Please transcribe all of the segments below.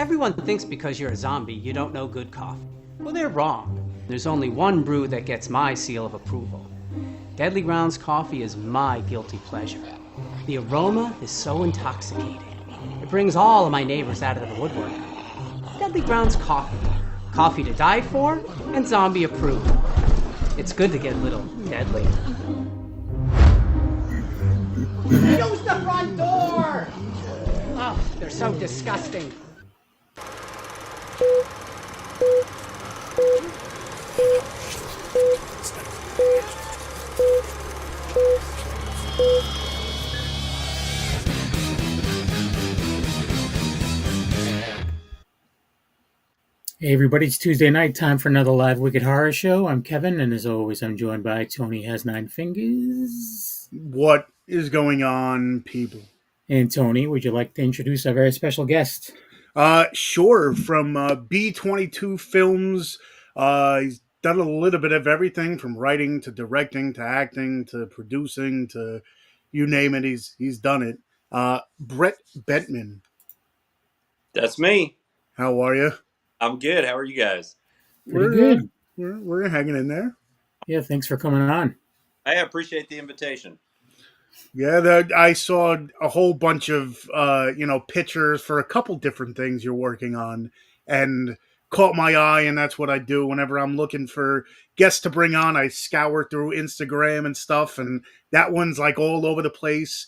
Everyone thinks because you're a zombie, you don't know good coffee. Well, they're wrong. There's only one brew that gets my seal of approval. Deadly Grounds coffee is my guilty pleasure. The aroma is so intoxicating. It brings all of my neighbors out of the woodwork. Deadly Grounds coffee. Coffee to die for and zombie approved. It's good to get a little deadly. Use the front door! Oh, they're so disgusting. Hey everybody, it's Tuesday night, time for another live Wicked Horror Show. I'm Kevin, and as always, I'm joined by Tony Has Nine Fingers. What is going on, people? And Tony, would you like to introduce our very special guest? Sure, from B22 Films. He's done a little bit of everything from writing to directing to acting to producing to you name it, he's done it. Brett Bentman. That's me. How are you? I'm good. How are you guys? Pretty good. We're hanging in there. Yeah, thanks for coming on. I appreciate the invitation. Yeah, I saw a whole bunch of pictures for a couple different things you're working on, and caught my eye, and that's what I do whenever I'm looking for guests to bring on. I scour through Instagram and stuff, and that one's like all over the place.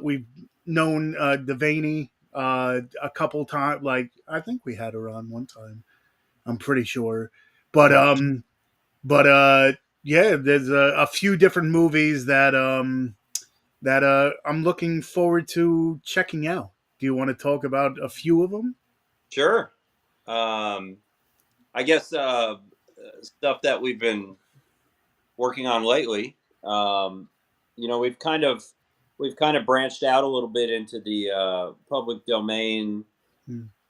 We've known Devaney a couple times. Like, I think we had her on one time. I'm pretty sure, but yeah, there's a few different movies that I'm looking forward to checking out. Do you want to talk about a few of them? Sure. I guess stuff that we've been working on lately. We've kind of branched out a little bit into the public domain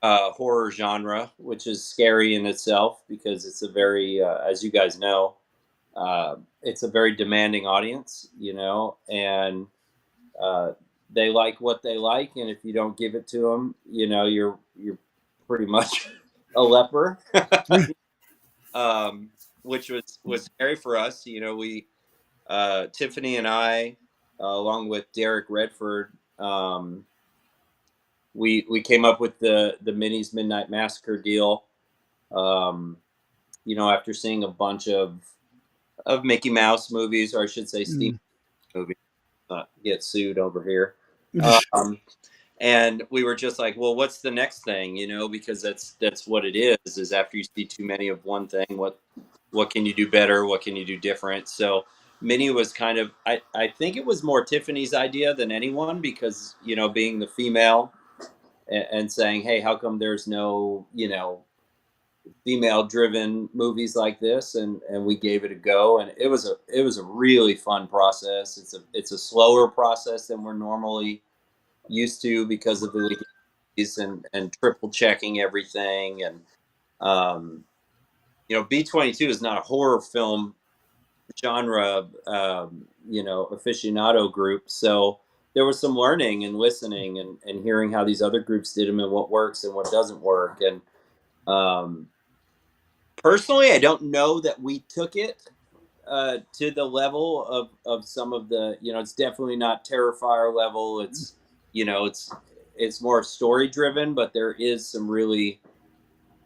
horror genre, which is scary in itself because it's a very, as you guys know, it's a very demanding audience, and they like what they like, and if you don't give it to them, you're pretty much a leper, which was scary for us. We Tiffany and I, along with Derek Redford, we came up with the Minnie's Midnight Massacre deal. After seeing a bunch of Mickey Mouse movies, or I should say Steve movies, not get sued over here. And we were just like, well, what's the next thing? Because that's what it is after you see too many of one thing, what can you do better? What can you do different? So Minnie was kind of, I think it was more Tiffany's idea than anyone, because, being the female and saying, hey, how come there's no, female driven movies like this? And we gave it a go, and it was a really fun process. It's a slower process than we're normally used to because of the legalese and triple checking everything. And B22 is not a horror film genre aficionado group, so there was some learning and listening and hearing how these other groups did them and what works and what doesn't work. And personally, I don't know that we took it to the level of some of the, it's definitely not Terrifier level. It's, it's more story driven, but there is some really,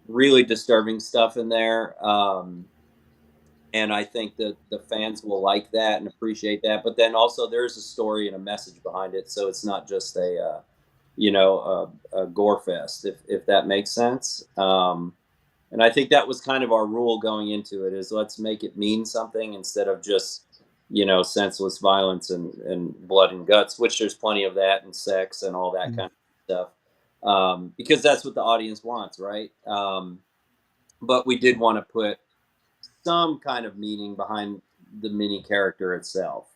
really disturbing stuff in there. And I think that the fans will like that and appreciate that. But then also there's a story and a message behind it. So it's not just a gore fest, if that makes sense. And I think that was kind of our rule going into it, is let's make it mean something instead of just, senseless violence and blood and guts, which there's plenty of that, and sex and all that kind of stuff. Because that's what the audience wants, right? But we did want to put some kind of meaning behind the Minnie character itself,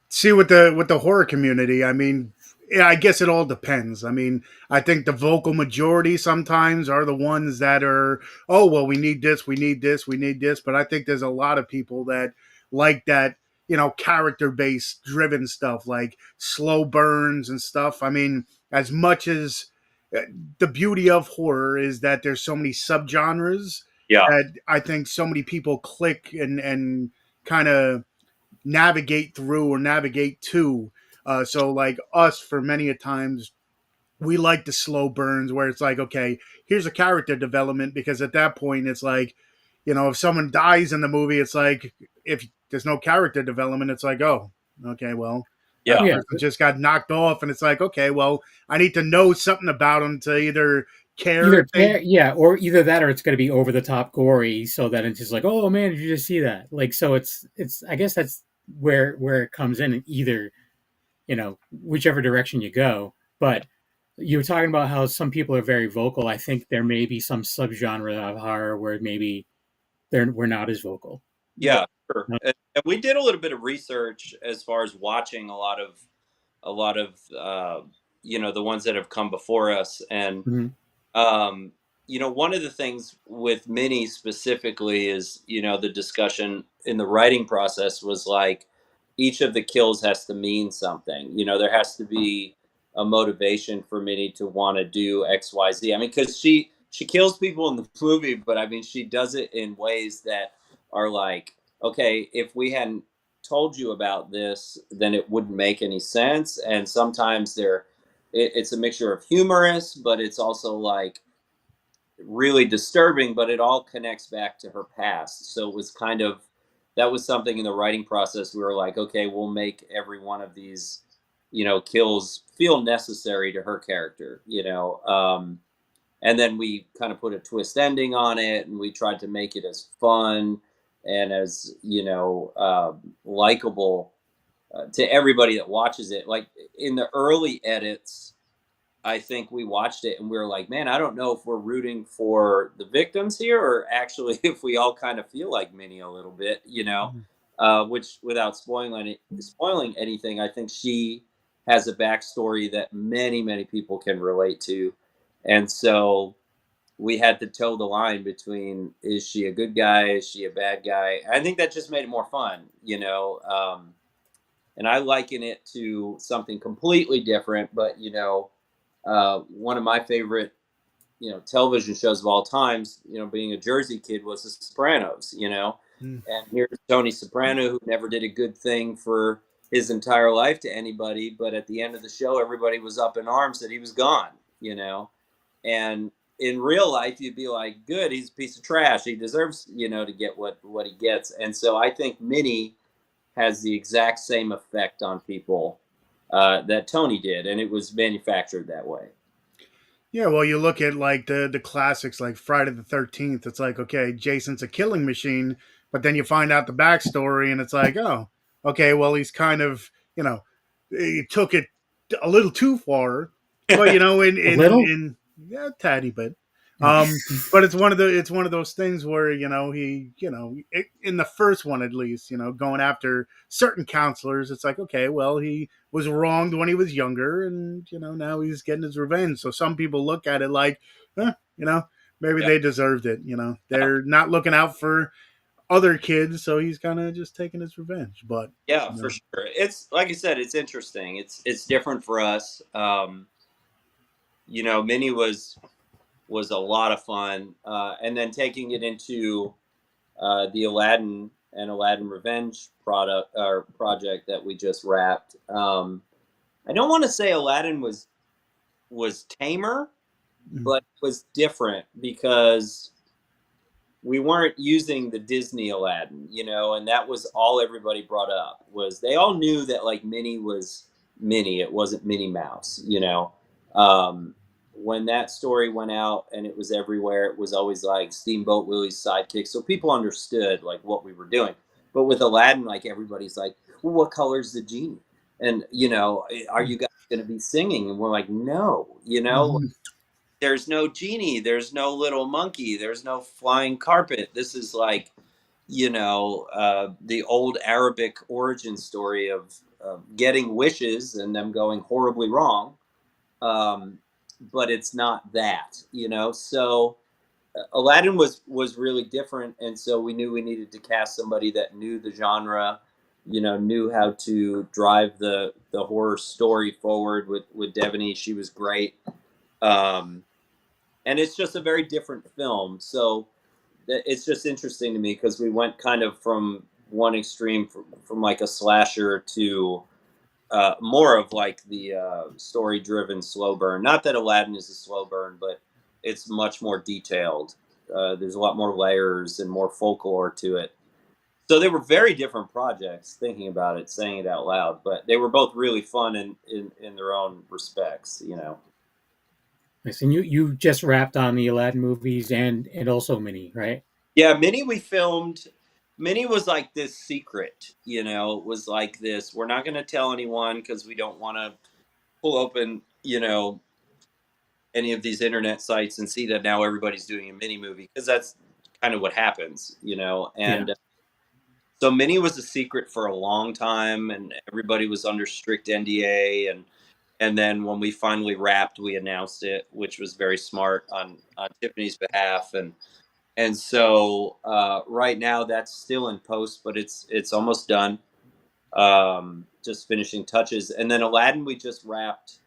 See, with the horror community, I mean, yeah, I guess it all depends. I mean, I think the vocal majority sometimes are the ones that are, oh, well, we need this, we need this, we need this. But I think there's a lot of people that like that, character-based driven stuff, like slow burns and stuff. I mean, as much as the beauty of horror is that there's so many subgenres Yeah. that I think so many people click and kind of navigate through or navigate to. So like us, for many a times, we like the slow burns where it's like, okay, here's a character development, because at that point it's like, if someone dies in the movie, it's like, if there's no character development, it's like, oh, okay, well, that Yeah. person just got knocked off, and it's like, okay, well, I need to know something about them to either care. Or either that, or it's going to be over the top gory, so that it's just like, oh man, did you just see that? Like, so it's. I guess that's where it comes in either, whichever direction you go. But you were talking about how some people are very vocal. I think there may be some subgenre of horror where maybe we're not as vocal. Yeah, sure. And we did a little bit of research as far as watching a lot of the ones that have come before us, and one of the things with Minnie specifically is, the discussion in the writing process was like, each of the kills has to mean something. There has to be a motivation for Minnie to want to do X, Y, Z. I mean, because she kills people in the movie, but I mean, she does it in ways that are like, okay, if we hadn't told you about this, then it wouldn't make any sense. And sometimes it's a mixture of humorous, but it's also like really disturbing, but it all connects back to her past. So it was that was something in the writing process. We were like, okay, we'll make every one of these, kills feel necessary to her character, and then we kind of put a twist ending on it, and we tried to make it as fun and as, likable to everybody that watches it. Like in the early edits, I think we watched it and we were like, man, I don't know if we're rooting for the victims here or actually if we all kind of feel like Minnie a little bit, which, without spoiling anything, I think she has a backstory that many, many people can relate to. And so we had to toe the line between, is she a good guy? Is she a bad guy? I think that just made it more fun, and I liken it to something completely different, but, one of my favorite, television shows of all times, being a Jersey kid, was The Sopranos, and here's Tony Soprano, who never did a good thing for his entire life to anybody. But at the end of the show, everybody was up in arms that he was gone, and in real life, you'd be like, good, he's a piece of trash. He deserves, to get what he gets. And so I think Minnie has the exact same effect on people that Tony did, and it was manufactured that way. Yeah, well, you look at like the classics like Friday the 13th. It's like, okay, Jason's a killing machine, but then you find out the backstory, and it's like, oh, okay, well, he's kind of, he took it a little too far, but in yeah, tatty bit. But it's one of those things where he in the first one, at least, going after certain counselors, it's like, okay, well, he was wronged when he was younger, and now he's getting his revenge. So some people look at it like, maybe they deserved it. They're not looking out for other kids, so he's kind of just taking his revenge. But for sure, it's like I said, it's interesting. It's different for us. Minnie was a lot of fun, and then taking it into the Aladdin and Aladdin Revenge project that we just wrapped. I don't want to say Aladdin was tamer, but was different because we weren't using the Disney Aladdin, and that was all everybody brought up. Was they all knew that like Minnie was Minnie, it wasn't Minnie Mouse, when that story went out and it was everywhere, it was always like Steamboat Willie's sidekick. So people understood like what we were doing. But with Aladdin, like everybody's like, well, what color's the genie? And, are you guys going to be singing? And we're like, no, there's no genie. There's no little monkey. There's no flying carpet. This is like, the old Arabic origin story of getting wishes and them going horribly wrong. But it's not that, so Aladdin was really different. And so we knew we needed to cast somebody that knew the genre, knew how to drive the horror story forward with Devaney. She was great. And it's just a very different film. So it's just interesting to me because we went kind of from one extreme from like a slasher to more of like the story driven slow burn. Not that Aladdin is a slow burn, but it's much more detailed. There's a lot more layers and more folklore to it. So they were very different projects, thinking about it, saying it out loud, but they were both really fun in their own respects, you know. Nice. And you just wrapped on the Aladdin movies and also Minnie, right? Yeah, Minnie we filmed. Minnie was like this secret, you know, it was like this, we're not going to tell anyone because we don't want to pull open, you know, any of these internet sites and see that now everybody's doing a Minnie movie because that's kind of what happens, you know. And Yeah. So Minnie was a secret for a long time, and everybody was under strict NDA. And then when we finally wrapped, we announced it, which was very smart on Tiffany's behalf. And so right now that's still in post, but it's almost done. Just finishing touches, and then Aladdin we just wrapped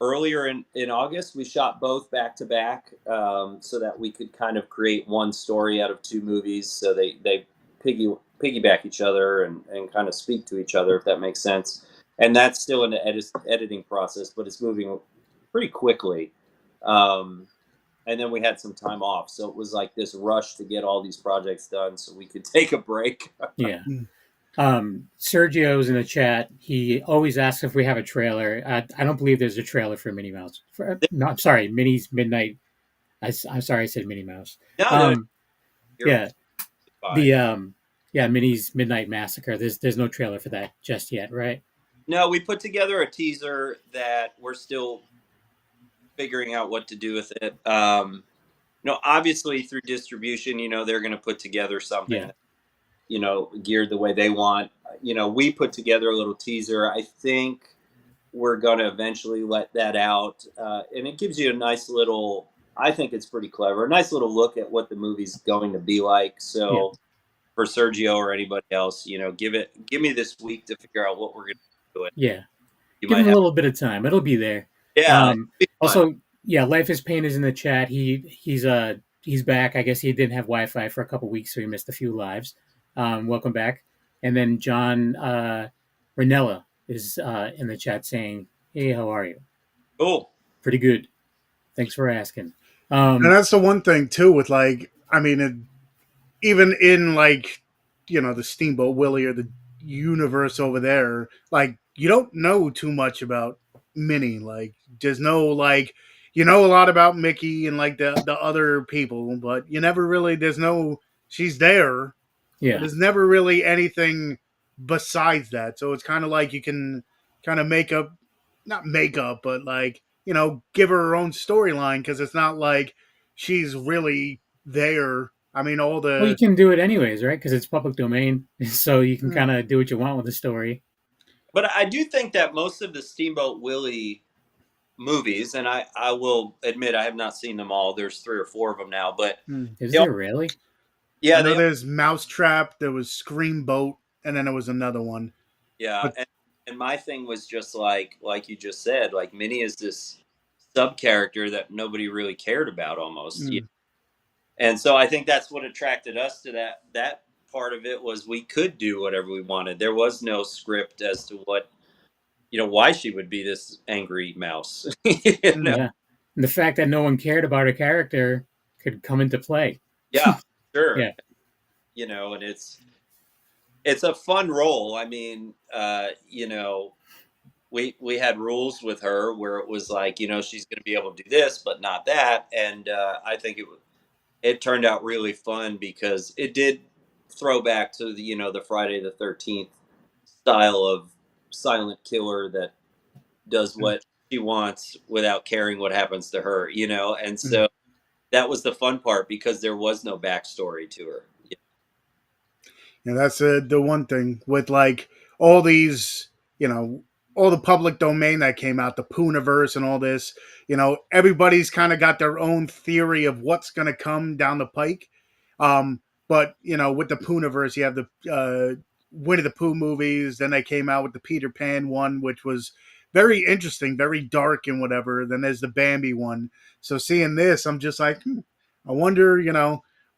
earlier in August. We shot both back to back so that we could kind of create one story out of two movies. So they piggyback each other and kind of speak to each other, if that makes sense. And that's still in the editing process, but it's moving pretty quickly. And then we had some time off. So it was like this rush to get all these projects done so we could take a break. Yeah. Sergio's in the chat. He always asks if we have a trailer. I don't believe there's a trailer for Minnie Mouse. No, I'm sorry, Minnie's Midnight. I'm sorry, I said Minnie Mouse. No, Yeah, Minnie's Midnight Massacre. There's no trailer for that just yet, right? No, we put together a teaser that we're still figuring out what to do with it. Obviously through distribution, they're going to put together something. Yeah. Geared the way they want. We put together a little teaser. I think we're going to eventually let that out. And it gives you a nice little, I think it's pretty clever, a nice little look at what the movie's going to be like. So for Sergio or anybody else, give me this week to figure out what we're going to do. Yeah. Give him a little bit of time. It'll be there. Yeah. Also, Life is Pain is in the chat. He's back. I guess he didn't have Wi-Fi for a couple weeks, so he missed a few lives. Welcome back. And then John Ranella is in the chat saying, "Hey, how are you?" Cool. Pretty good. Thanks for asking. And that's the one thing too with even in the Steamboat Willie or the universe over there, you don't know too much about Minnie. There's no a lot about Mickey and the other people, but you never really, she's there. Yeah. There's never really anything besides that. So it's kind of you can kind of not make up, but give her own storyline, because it's not like she's really there. Well, you can do it anyways, right? Because it's public domain, so you can kind of do what you want with the story. But I do think that most of the Steamboat Willie movies, and I will admit I have not seen them all. There's 3 or 4 of them now, but is there really? Yeah, there's Mousetrap, there was Screamboat, and then there was another one. Yeah, and my thing was just like you just said, Minnie is this sub character that nobody really cared about almost. And so I think that's what attracted us to that part of it, was we could do whatever we wanted. There was no script as to what, why she would be this angry mouse. Yeah. And the fact that no one cared about her character could come into play. Yeah, sure. Yeah. And it's a fun role. We had rules with her where it was she's going to be able to do this, but not that. And I think it turned out really fun because it did throw back to the Friday the 13th style of silent killer that does what she wants without caring what happens to her, and so that was the fun part, because there was no backstory to her. Yeah, that's the one thing with all these, all the public domain that came out, the Pooniverse and all this, everybody's kind of got their own theory of what's going to come down the pike. But, with the Pooniverse, you have the Winnie the Pooh movies. Then they came out with the Peter Pan one, which was very interesting, very dark and whatever. Then there's the Bambi one. So seeing this, I'm just like, I wonder,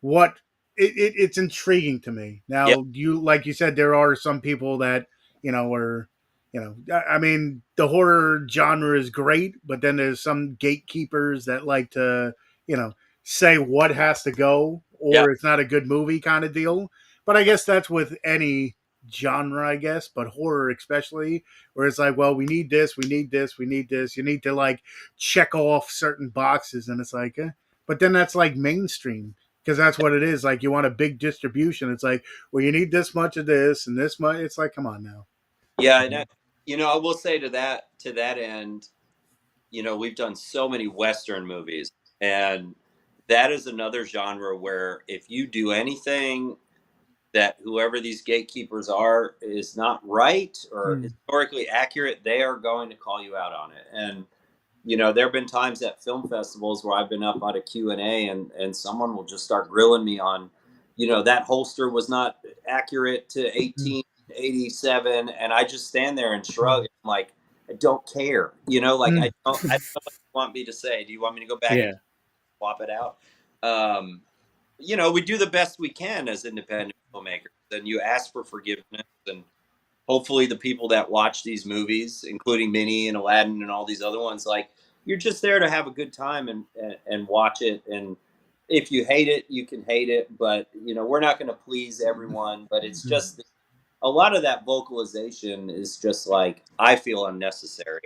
what it's intriguing to me. Yep. Now, like you said, there are some people that are, I mean, the horror genre is great, but then there's some gatekeepers that like to, you know, say what has to go Yeah. or it's not a good movie kind of deal. But I guess that's with any genre, I guess, but horror especially, where it's like, well, we need this, we need this, we need this. You need to like check off certain boxes, and it's like, but then that's like mainstream because that's what it is. Like you want a big distribution. It's like, well, you need this much of this and this much. It's like, come on now. Yeah, and I will say to that end, we've done so many Western movies, and that is another genre where if you do anything that whoever these gatekeepers are is not right or historically accurate, they are going to call you out on it. And there have been times at film festivals where I've been up at a Q&A and someone will just start grilling me on, that holster was not accurate to 1887, and I just stand there and shrug. I'm like, I don't care, I don't know what you want me to say. Do you want me to go back and swap it out? We do the best we can as independent filmmakers, and you ask for forgiveness, and hopefully the people that watch these movies, including Minnie and Aladdin and all these other ones, like, you're just there to have a good time and watch it. And if you hate it, you can hate it, but we're not going to please everyone. But it's just a lot of that vocalization is just like, I feel unnecessary.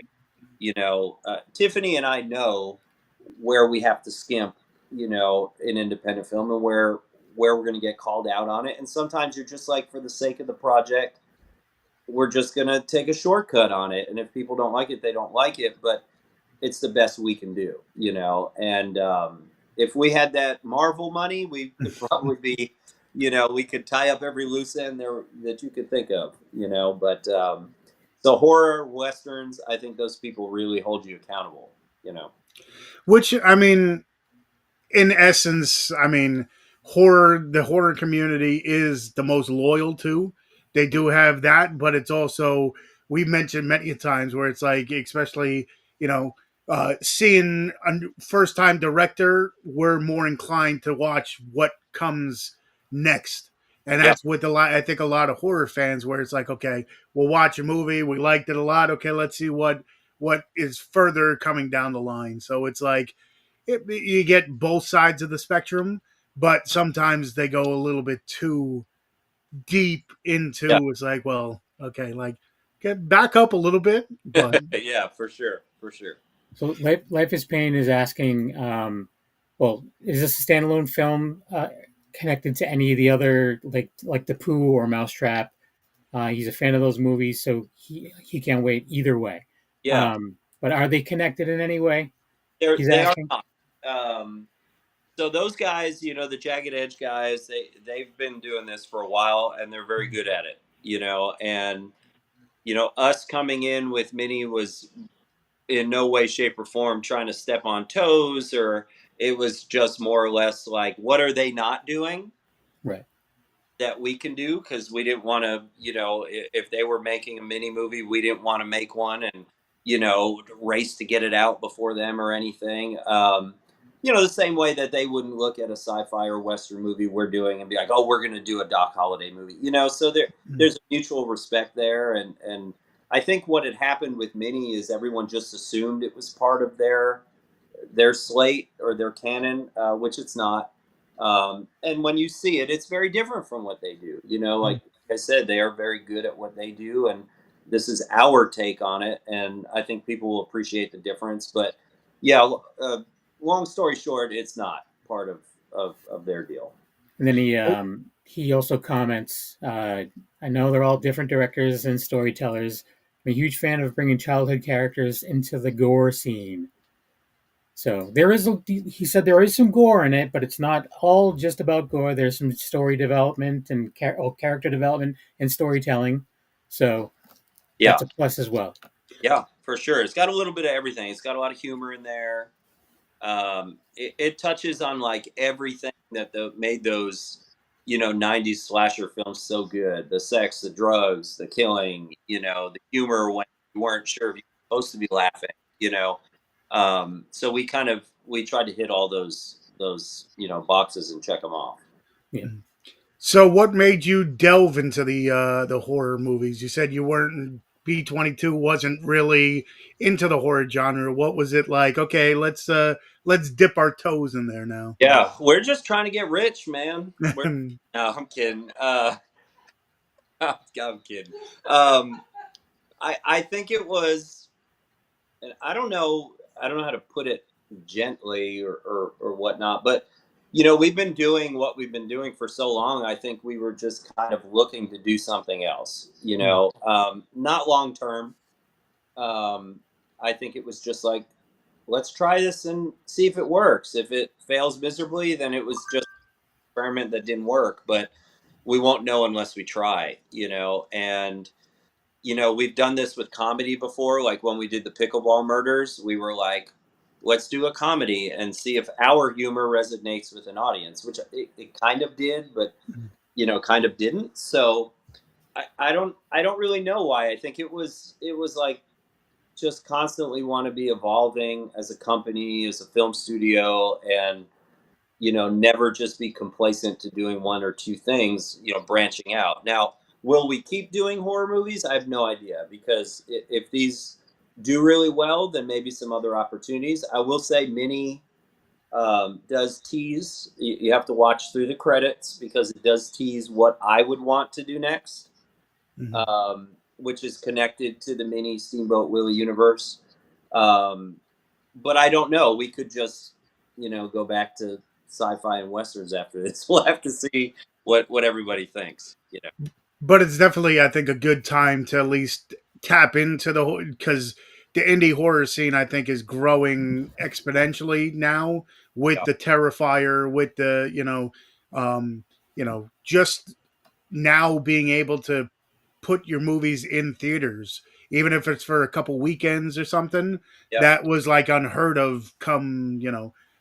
Tiffany and I know where we have to skimp, in independent film, and where we're going to get called out on it. And sometimes you're just like, for the sake of the project, we're just going to take a shortcut on it. And if people don't like it, they don't like it, but it's the best we can do, and if we had that Marvel money, we could probably be, we could tie up every loose end there that you could think of, but so horror, Westerns, I think those people really hold you accountable, Which, I mean, in essence, I mean, the horror community is the most loyal to. They do have that, but it's also, we mentioned many times where it's like, especially, seeing a first time director, we're more inclined to watch what comes next. And that's with I think a lot of horror fans, where it's like, okay, we'll watch a movie, we liked it a lot. Okay, let's see what is further coming down the line. So it's like, you get both sides of the spectrum, but sometimes they go a little bit too deep into. It's like, well, okay, like get back up a little bit. But yeah, for sure. So Life is Pain is asking, well, is this a standalone film connected to any of the other, like the Pooh or Mousetrap? He's a fan of those movies, so he can't wait either way. Yeah. But are they connected in any way? They are not. So those guys, the Jagged Edge guys, they've been doing this for a while, and they're very good at it, and us coming in with Minnie was in no way, shape, or form trying to step on toes, or it was just more or less like, what are they not doing? Right. That we can do, because we didn't want to, if they were making a mini movie, we didn't want to make one and, race to get it out before them or anything. The same way that they wouldn't look at a sci-fi or Western movie we're doing and be like, oh, we're going to do a Doc Holliday movie, so there's a mutual respect there. And I think what had happened with Minnie is everyone just assumed it was part of their slate or their canon, which it's not. And when you see it, it's very different from what they do. Like I said, they are very good at what they do, and this is our take on it. And I think people will appreciate the difference. But yeah, long story short, it's not part of their deal. And then he also comments, I know they're all different directors and storytellers. I'm a huge fan of bringing childhood characters into the gore scene. So he said there is some gore in it, but it's not all just about gore. There's some story development and character development and storytelling. So that's a plus as well. Yeah, for sure. It's got a little bit of everything. It's got a lot of humor in there. It touches on like everything that made those, 90s slasher films so good. The sex, the drugs, the killing, the humor when you weren't sure if you supposed to be laughing, so we tried to hit all those boxes and check them off. Yeah. So, what made you delve into the horror movies? You said you weren't B-22 wasn't really into the horror genre. What was it like? Okay, let's dip our toes in there now. Yeah, we're just trying to get rich, man. No, I'm kidding. I'm kidding. I think it was, and I don't know how to put it gently or whatnot, but we've been doing what we've been doing for so long. I think we were just kind of looking to do something else, not long term. I think it was just like, let's try this and see if it works. If it fails miserably, then it was just an experiment that didn't work, but we won't know unless we try, and we've done this with comedy before. Like when we did the Pickleball Murders, we were like, let's do a comedy and see if our humor resonates with an audience, which it kind of did, but kind of didn't. So I don't really know why. I think it was like just constantly want to be evolving as a company, as a film studio, and never just be complacent to doing one or two things, branching out. Now, will we keep doing horror movies? I have no idea, because if these do really well, then maybe some other opportunities. I will say Minnie does tease. You have to watch through the credits, because it does tease what I would want to do next, which is connected to the Minnie Steamboat Willie universe. But I don't know. We could just, go back to sci-fi and westerns after this. We'll have to see what everybody thinks. But it's definitely, I think, a good time to at least tap into because the indie horror scene, I think, is growing exponentially now with Yeah. the Terrifier, with the just now being able to put your movies in theaters, even if it's for a couple weekends or something. Yeah. That was like unheard of come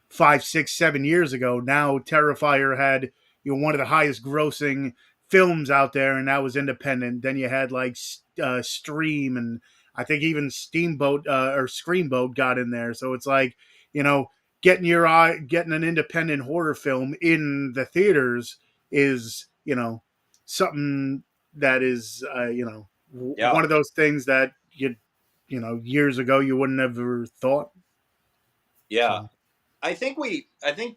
5, 6, 7 years ago. Now Terrifier had one of the highest grossing films out there, and that was independent. Then you had like Stream, and I think even Steamboat or Screamboat got in there. So it's like getting an independent horror film in the theaters is something that is one of those things that years ago you wouldn't have ever thought. Yeah. So. I think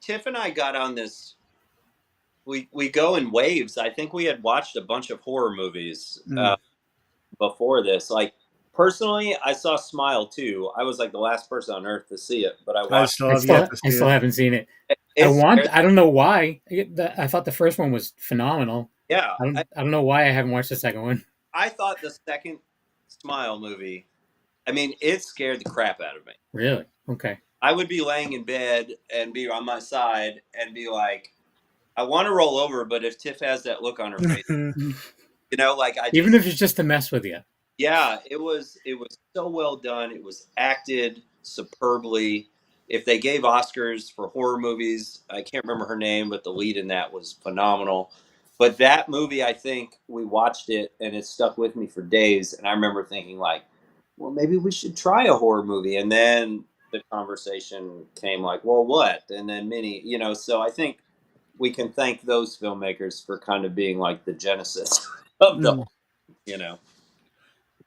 Tiff and I got on this. We go in waves. I think we had watched a bunch of horror movies before this. Like personally, I saw Smile too. I was like the last person on earth to see it, but I watched. I still haven't seen it. I don't know why. I thought the first one was phenomenal. Yeah. I don't know why I haven't watched the second one. I thought the second Smile movie, it scared the crap out of me. Really? Okay. I would be laying in bed and be on my side and be like, I want to roll over, but if Tiff has that look on her face, even if it's just to mess with you. Yeah, it was so well done. It was acted superbly. If they gave Oscars for horror movies, I can't remember her name, but the lead in that was phenomenal. But that movie, I think we watched it and it stuck with me for days. And I remember thinking like, well, maybe we should try a horror movie. And then the conversation came like, well, what? And then Minnie, so I think we can thank those filmmakers for kind of being like the genesis of the,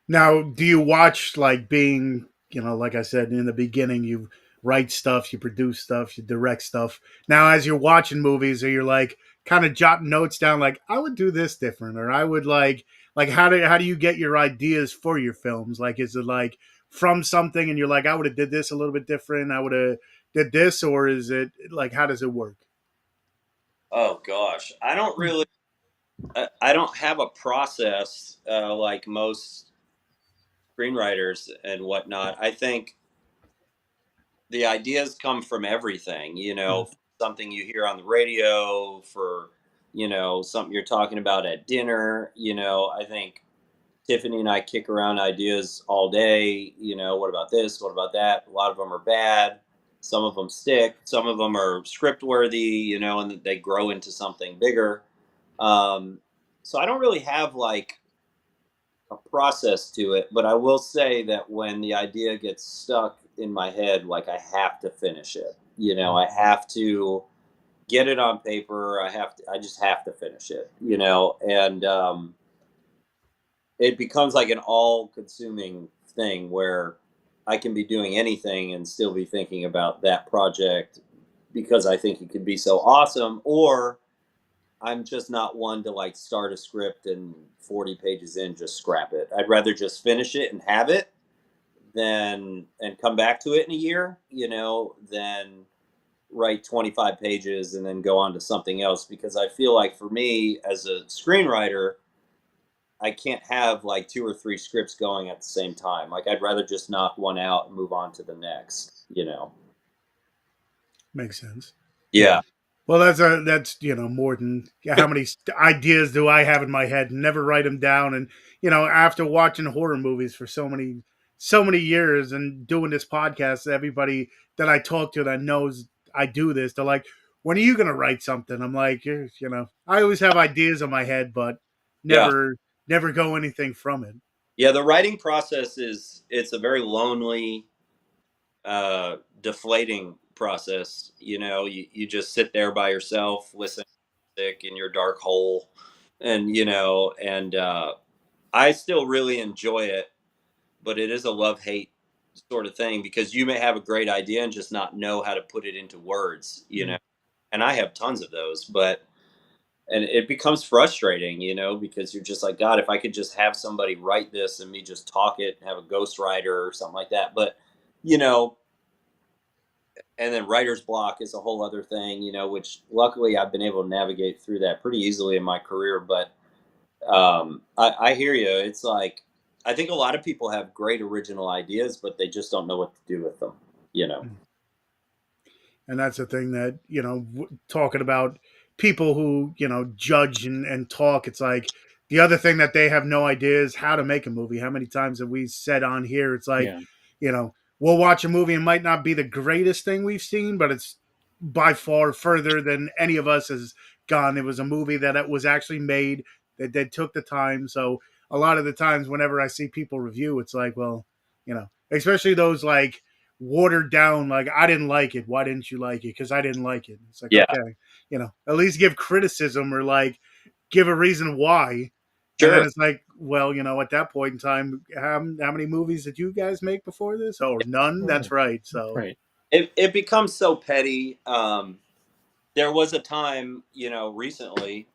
Now, do you watch like being, like I said in the beginning, you write stuff, you produce stuff, you direct stuff. Now, as you're watching movies, or you're like kind of jotting notes down, like I would do this different, or I would like how do you get your ideas for your films? Like, is it like from something and you're like, I would have did this a little bit different, I would have did this, or is it like, how does it work? Oh gosh, I don't have a process like most screenwriters and whatnot. I think the ideas come from everything, something you hear on the radio, for, something you're talking about at dinner. I think Tiffany and I kick around ideas all day. What about this? What about that? A lot of them are bad. Some of them stick. Some of them are script worthy, and they grow into something bigger. So I don't really have like a process to it, but I will say that when the idea gets stuck in my head, like I have to finish it. I have to get it on paper. I just have to finish it. And it becomes like an all-consuming thing where I can be doing anything and still be thinking about that project because I think it could be so awesome, or I'm just not one to like start a script and 40 pages in just scrap it. I'd rather just finish it and have it than and come back to it in a year, than write 25 pages and then go on to something else, because I feel like for me as a screenwriter, I can't have like 2 or 3 scripts going at the same time. Like I'd rather just knock one out and move on to the next. Makes sense. Yeah. Well, that's more than how many ideas do I have in my head? Never write them down, and after watching horror movies for so many years and doing this podcast, everybody that I talk to that knows I do this, they're like, "When are you going to write something?" I'm like, I always have ideas in my head, but Yeah. never go anything from it. Yeah, the writing process it's a very lonely, deflating process. You just sit there by yourself, listen to music in your dark hole, and I still really enjoy it, but it is a love-hate sort of thing because you may have a great idea and just not know how to put it into words. And I have tons of those, and it becomes frustrating, because you're just like, God, if I could just have somebody write this and me just talk it and have a ghostwriter or something like that. But, and then writer's block is a whole other thing, which luckily I've been able to navigate through that pretty easily in my career. But I hear you. It's like, I think a lot of people have great original ideas, but they just don't know what to do with them. And that's the thing that, talking about people who, judge and talk, it's like the other thing that they have no idea is how to make a movie. How many times have we said on here, it's like, we'll watch a movie and might not be the greatest thing we've seen, but it's by far further than any of us has gone. It was a movie that it was actually made, that they took the time. So a lot of the times whenever I see people review, it's like, well, especially those like watered down, like, I didn't like it. Why didn't you like it? Because I didn't like it. It's like, Yeah. okay, at least give criticism or like give a reason why. Sure. And then it's like, well, at that point in time, how many movies did you guys make before this? Oh, none. That's right. So Right. It becomes so petty. There was a time, recently,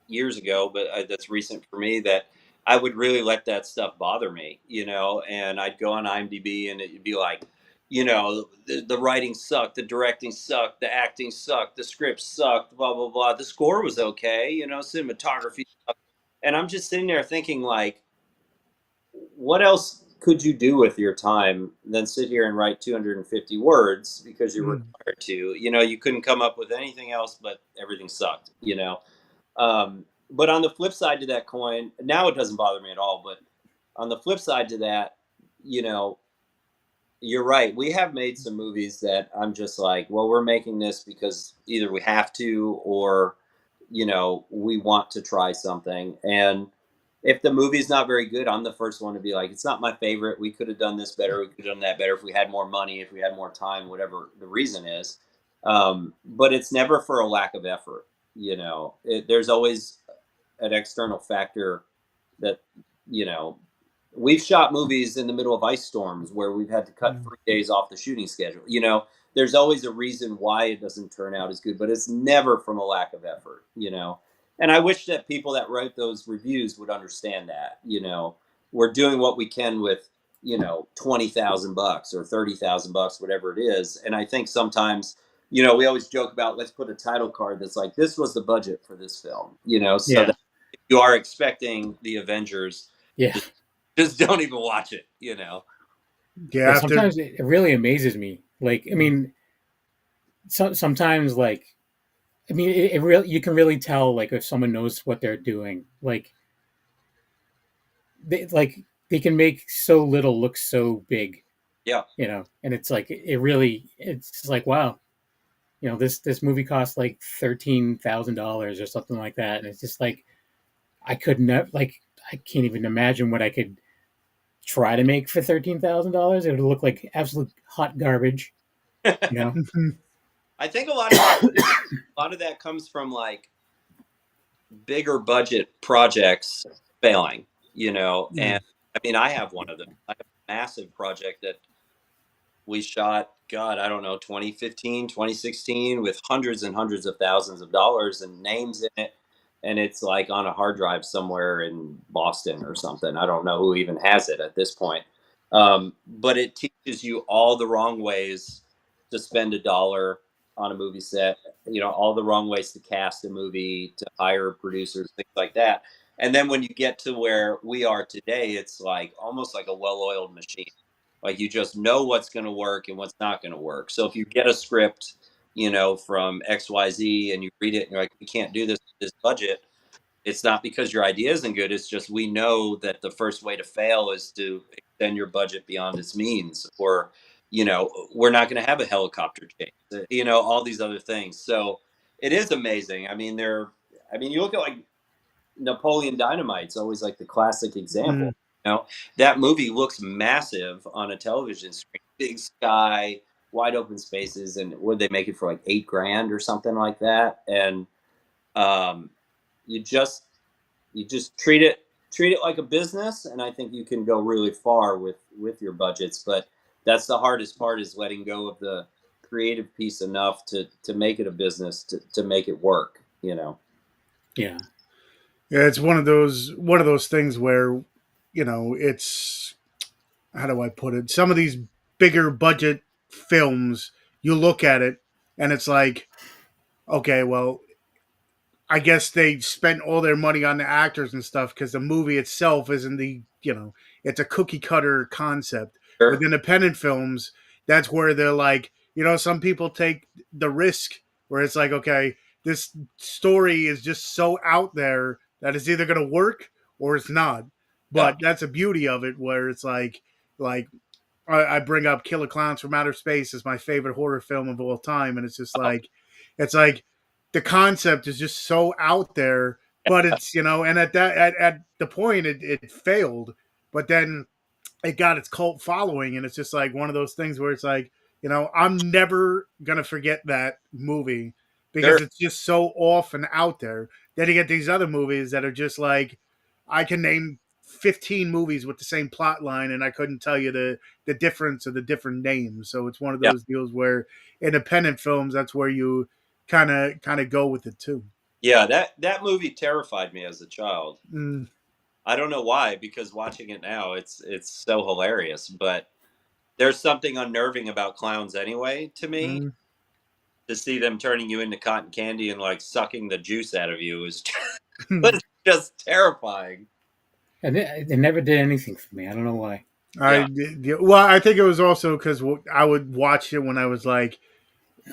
years ago, but that's recent for me, that I would really let that stuff bother me, and I'd go on IMDb and it'd be like, the writing sucked, the directing sucked, the acting sucked, the script sucked, blah, blah, blah. The score was okay, cinematography sucked. And I'm just sitting there thinking, like, what else could you do with your time than sit here and write 250 words because you're required to? You couldn't come up with anything else, but everything sucked. But on the flip side to that coin, now it doesn't bother me at all. But on the flip side to that, you're right. We have made some movies that I'm just like, well, we're making this because either we have to or, we want to try something. And if the movie's not very good, I'm the first one to be like, it's not my favorite. We could have done this better. We could have done that better if we had more money, if we had more time, whatever the reason is. But it's never for a lack of effort. There's always an external factor that, we've shot movies in the middle of ice storms where we've had to cut 3 days off the shooting schedule. There's always a reason why it doesn't turn out as good, but it's never from a lack of effort, And I wish that people that write those reviews would understand that, we're doing what we can with, $20,000 or $30,000, whatever it is. And I think sometimes, we always joke about, let's put a title card that's like, this was the budget for this film, so that if you are expecting the Avengers, just don't even watch it, Yeah. But sometimes it really amazes me. Like, I mean, sometimes, like, I mean, it really, you can really tell, like, if someone knows what they're doing. Like, they can make so little look so big. Yeah. And it's like, it's like, wow, this movie cost like $13,000 or something like that. And it's just like, I could never, like, I can't even imagine what I could try to make for $13,000. It would look like absolute hot garbage, you know. I think a lot of that comes from like bigger budget projects failing, and I mean, I have one of them. I have a massive project that we shot, God, I don't know, 2015, 2016, with hundreds and hundreds of thousands of dollars and names in it. And it's like on a hard drive somewhere in Boston or something. I don't know who even has it at this point. But it teaches you all the wrong ways to spend a dollar on a movie set, all the wrong ways to cast a movie, to hire producers, things like that. And then when you get to where we are today, it's like almost like a well-oiled machine. Like you just know what's going to work and what's not going to work. So if you get a script, from XYZ and you read it and you're like, we can't do this with this budget, it's not because your idea isn't good. It's just we know that the first way to fail is to extend your budget beyond its means, or, we're not going to have a helicopter chase, all these other things. So it is amazing. I mean, you look at like Napoleon Dynamite's always like the classic example. That movie looks massive on a television screen, big sky, wide open spaces, and would they make it for like $8,000 or something like that? And you just treat it like a business, and I think you can go really far with your budgets. But that's the hardest part, is letting go of the creative piece enough to make it a business, to make it work. Yeah. Yeah, it's one of those things where, it's, how do I put it? Some of these bigger budget films, you look at it and it's like, okay, well, I guess they spent all their money on the actors and stuff because the movie itself isn't it's a cookie cutter concept. Sure. With independent films, that's where they're like, some people take the risk where it's like, okay, this story is just so out there that it's either going to work or it's not. But that's the beauty of it, where it's like I bring up Killer Clowns from Outer Space as my favorite horror film of all time, and it's just like, it's like the concept is just so out there, but it's and at the point it failed, but then it got its cult following, and it's just like one of those things where it's like, I'm never gonna forget that movie because it's just so off and out there. Then you get these other movies that are just like, I can name 15 movies with the same plot line, and I couldn't tell you the difference of the different names. So it's one of those deals where independent films, that's where you kind of go with it too. Yeah, that movie terrified me as a child. I don't know why, because watching it now, it's so hilarious. But there's something unnerving about clowns anyway, to me. To see them turning you into cotton candy and like sucking the juice out of you is just terrifying. And it never did anything for me. I don't know why. I think it was also because I would watch it when I was like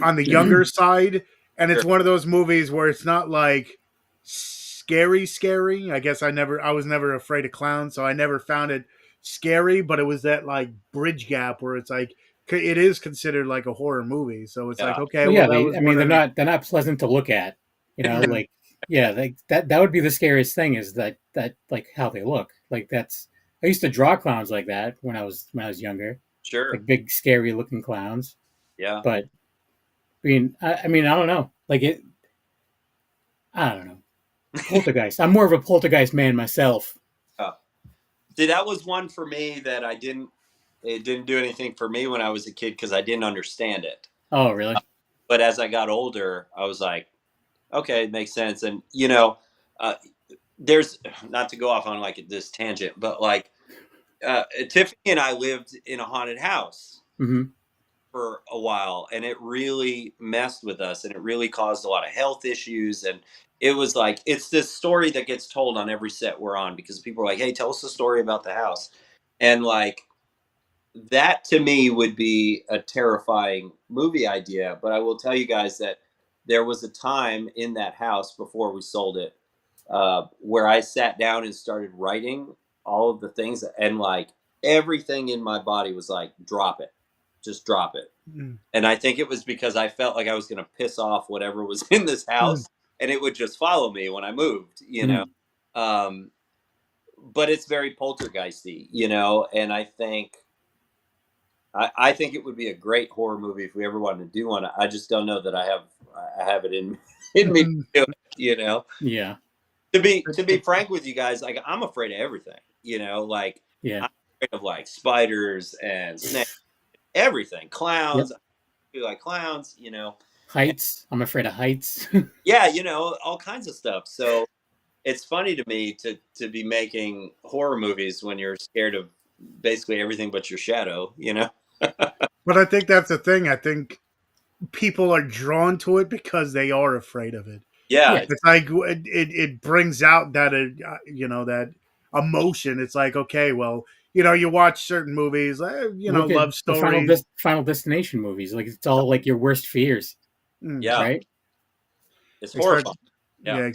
on the younger side, and it's one of those movies where it's not like scary. I guess I was never afraid of clowns, so I never found it scary. But it was that like bridge gap where it's like it is considered like a horror movie, so it's like, okay, they're not pleasant to look at, like. Yeah, like that would be the scariest thing, is that like how they look. Like I used to draw clowns like that when I was younger. Sure. Like big scary looking clowns. Yeah. But I don't know. Like I don't know. Poltergeist. I'm more of a Poltergeist man myself. See, that was one for me that it didn't do anything for me when I was a kid because I didn't understand it. Oh, really? But as I got older, I was like, okay, it makes sense. And, there's, not to go off on like this tangent, but like Tiffany and I lived in a haunted house for a while, and it really messed with us, and it really caused a lot of health issues. And it was like, it's this story that gets told on every set we're on, because people are like, hey, tell us a story about the house. And like, that to me would be a terrifying movie idea. But I will tell you guys that there was a time in that house before we sold it where I sat down and started writing all of the things, and like everything in my body was like, drop it, just drop it. And I think it was because I felt like I was going to piss off whatever was in this house, and it would just follow me when I moved, but it's very poltergeisty, you know. And I think it would be a great horror movie if we ever wanted to do one. I just don't know that I have it in me to do it, you know. Yeah. To be frank with you guys, like I'm afraid of everything, you know. Like Yeah. I'm afraid of like spiders and snakes, everything, clowns. Yep. I feel like clowns, you know. Heights. I'm afraid of heights. Yeah, you know, all kinds of stuff. So it's funny to me to be making horror movies when you're scared of basically everything but your shadow, you know. But I think that's the thing. I think people are drawn to it because they are afraid of it. Yeah, Yeah. It's like it brings out that you know, that emotion. It's like, okay, well, you know, you watch certain movies, you know, Look at love the stories. Final Destination movies. Like it's all like your worst fears, yeah, right? it's Except- horrifying. yeah,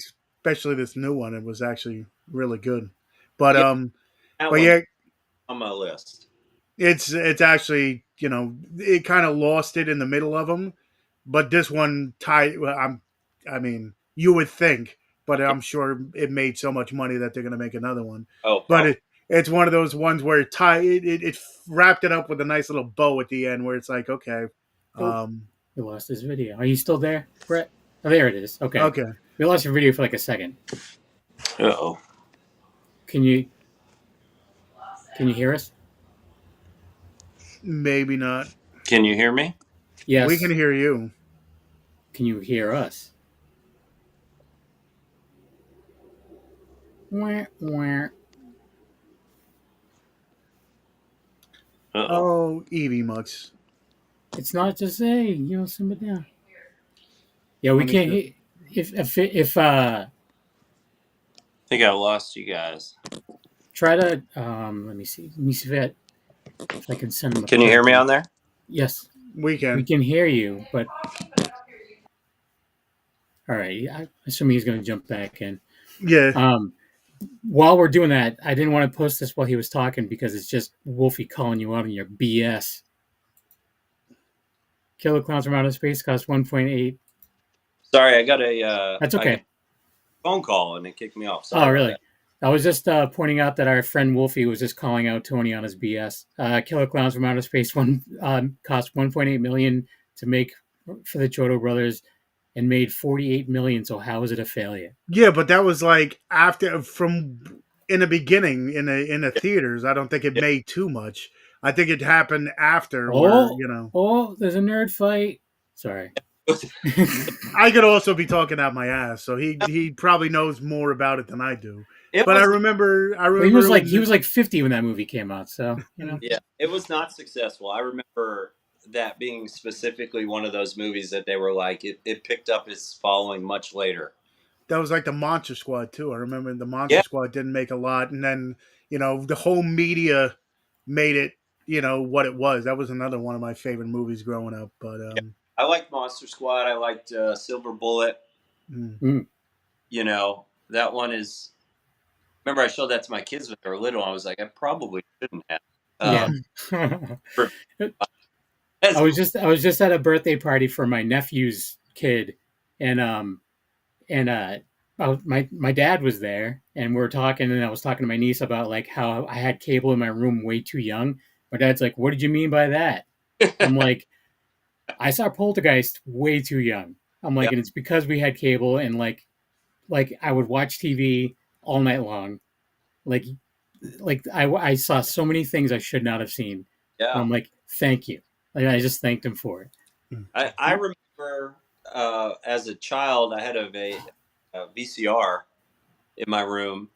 especially this new one. It was actually really good. But Yeah. That but one's yeah, on my list. it's actually, you know, it kind of lost it in the middle of them. But this one tied. Well, I mean, you would think, but I'm sure it made so much money that they're going to make another one. Oh, But it's one of those ones where it wrapped it up with a nice little bow at the end, where it's like, okay, We lost his video. Are you still there, Brett? Oh, there it is. Okay. okay, We lost your video for like a second. uh-oh. Can you hear us? maybe not. Can you hear me? Yes. We can hear you. Can you hear us? Wah, wah. Uh-oh. Oh, Evie Mux. It's not just hey, you know, simmer down. Yeah, we Let me can't see. hear. If I think I lost you guys. try to let me see if I can send them. Can you hear me on there? Yes, We can. we can hear you, but all right. I assume he's going to jump back in. Yeah. While we're doing that, I didn't want to post this while he was talking because it's just Wolfie calling you out on your BS. Killer Clowns from Outer Space cost 1.8. Sorry, I got a That's okay. I got a phone call and it kicked me off. Sorry Oh, about really? that. I was just pointing out that our friend Wolfie was just calling out Tony on his BS. Killer Clowns from Outer Space cost 1.8 million to make for the Chodo brothers, and made 48 million. So how is it a failure? Yeah, but that was like after from in the beginning in the theaters. I don't think it made too much. I think it happened after where, you know. Oh, there's a nerd fight. Sorry. I could also be talking out my ass, so he probably knows more about it than I do. But I remember he was like 50 when that movie came out, so you know. Yeah, it was not successful. I remember that being specifically one of those movies that they were like it picked up its following much later. That was like the Monster Squad too. I remember the Monster Squad didn't make a lot, and then, you know, the whole media made it, you know, what it was. That was another one of my favorite movies growing up. But I liked Monster Squad. I liked Silver Bullet. You know, that one is. Remember, I showed that to my kids when they were little. I was like, I probably shouldn't have. I was just at a birthday party for my nephew's kid, and my dad was there, and we were talking, and I was talking to my niece about like how I had cable in my room way too young. My dad's like, "What did you mean by that?" I'm like, "I saw Poltergeist way too young." I'm like, and it's because we had cable, and like I would watch TV all night long, like I saw so many things I should not have seen. Yeah, I'm like, thank you. Like I just thanked him for it. I remember as a child, I had a VCR in my room,